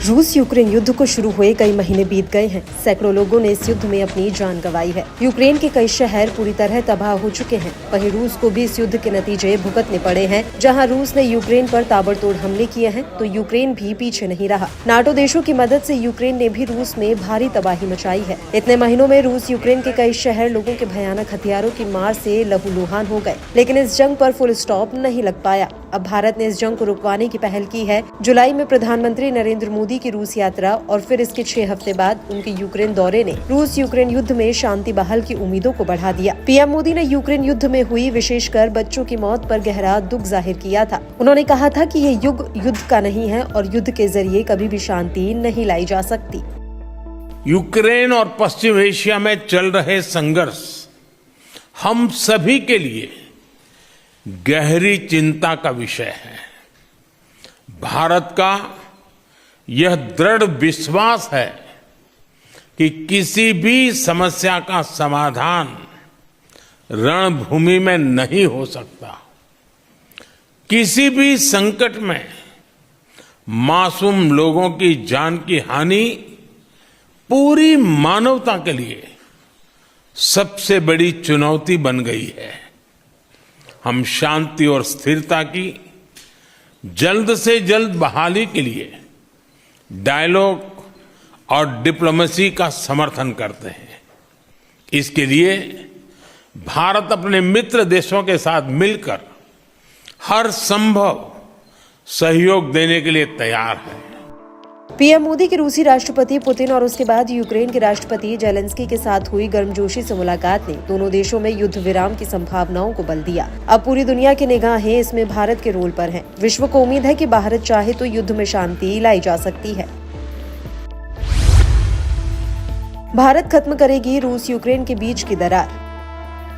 रूस यूक्रेन युद्ध को शुरू हुए कई महीने बीत गए हैं। सैकड़ों लोगों ने इस युद्ध में अपनी जान गंवाई है। यूक्रेन के कई शहर पूरी तरह तबाह हो चुके हैं। वहीं रूस को भी इस युद्ध के नतीजे भुगतने पड़े हैं। जहां रूस ने यूक्रेन पर ताबड़तोड़ हमले किए हैं, तो यूक्रेन भी पीछे नहीं रहा। नाटो देशों की मदद से यूक्रेन ने भी रूस में भारी तबाही मचाई है। इतने महीनों में रूस यूक्रेन के कई शहर लोगों के भयानक हथियारों की मार से लहूलुहान हो गए, लेकिन इस जंग पर फुल स्टॉप नहीं लग पाया। अब भारत ने इस जंग को रुकवाने की पहल की है। जुलाई में प्रधानमंत्री नरेंद्र मोदी की रूस यात्रा और फिर इसके 6 हफ्ते बाद उनके यूक्रेन दौरे ने रूस यूक्रेन युद्ध में शांति बहाल की उम्मीदों को बढ़ा दिया। पीएम मोदी ने यूक्रेन युद्ध में हुई विशेषकर बच्चों की मौत पर गहरा दुख जाहिर किया था। उन्होंने कहा था कि ये युग युद्ध का नहीं है और युद्ध के जरिए कभी भी शांति नहीं लाई जा सकती। यूक्रेन और पश्चिम एशिया में चल रहे संघर्ष हम सभी के लिए गहरी चिंता का विषय है। भारत का यह दृढ़ विश्वास है कि किसी भी समस्या का समाधान रणभूमि में नहीं हो सकता। किसी भी संकट में मासूम लोगों की जान की हानि पूरी मानवता के लिए सबसे बड़ी चुनौती बन गई है। हम शांति और स्थिरता की जल्द से जल्द बहाली के लिए डायलॉग और डिप्लोमेसी का समर्थन करते हैं। इसके लिए भारत अपने मित्र देशों के साथ मिलकर हर संभव सहयोग देने के लिए तैयार है। पीएम मोदी की रूसी राष्ट्रपति पुतिन और उसके बाद यूक्रेन के राष्ट्रपति जेलेंस्की के साथ हुई गर्मजोशी से मुलाकात ने दोनों देशों में युद्ध विराम की संभावनाओं को बल दिया। अब पूरी दुनिया की निगाहें इसमें भारत के रोल पर हैं। विश्व को उम्मीद है कि भारत चाहे तो युद्ध में शांति लाई जा सकती है। भारत खत्म करेगी रूस यूक्रेन के बीच की दरार।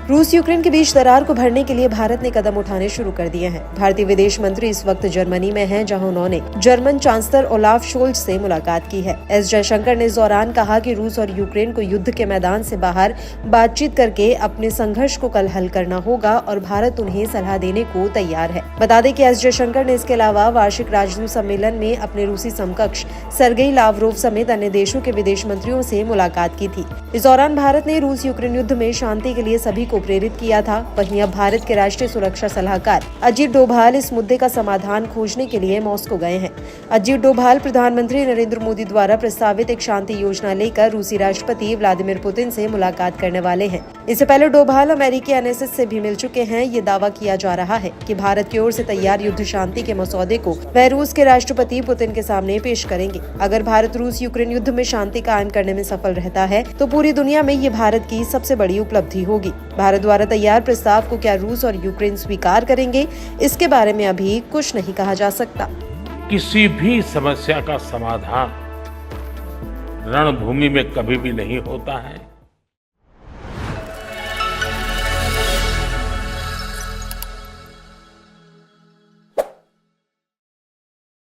रूस यूक्रेन के बीच दरार को भरने के लिए भारत ने कदम उठाने शुरू कर दिए हैं। भारतीय विदेश मंत्री इस वक्त जर्मनी में हैं, जहां उन्होंने जर्मन चांसलर ओलाफ शोल्ज से मुलाकात की है। एस जयशंकर ने इस दौरान कहा कि रूस और यूक्रेन को युद्ध के मैदान से बाहर बातचीत करके अपने संघर्ष को कल हल करना होगा और भारत उन्हें सलाह देने को तैयार है। बता दें कि एस जयशंकर ने इसके अलावा वार्षिक राजदूत सम्मेलन में अपने रूसी समकक्ष सर्गेई लावरोव समेत अन्य देशों के विदेश मंत्रियों से मुलाकात की थी। इस दौरान भारत ने रूस यूक्रेन युद्ध में शांति के लिए सभी को प्रेरित किया था। वहीं अब भारत के राष्ट्रीय सुरक्षा सलाहकार अजीत डोभाल इस मुद्दे का समाधान खोजने के लिए मॉस्को गए हैं। अजीत डोभाल प्रधानमंत्री नरेंद्र मोदी द्वारा प्रस्तावित एक शांति योजना लेकर रूसी राष्ट्रपति व्लादिमीर पुतिन से मुलाकात करने वाले हैं। इससे पहले डोभाल अमेरिकी एनएसएस से भी मिल चुके हैं। ये दावा किया जा रहा है कि भारत की ओर से तैयार युद्ध शांति के मसौदे को वह रूस के राष्ट्रपति पुतिन के सामने पेश करेंगे। अगर भारत रूस यूक्रेन युद्ध में शांति कायम करने में सफल रहता है तो पूरी दुनिया में ये भारत की सबसे बड़ी उपलब्धि होगी। भारत द्वारा तैयार प्रस्ताव को क्या रूस और यूक्रेन स्वीकार करेंगे, इसके बारे में अभी कुछ नहीं कहा जा सकता। किसी भी समस्या का समाधान रणभूमि में कभी भी नहीं होता है।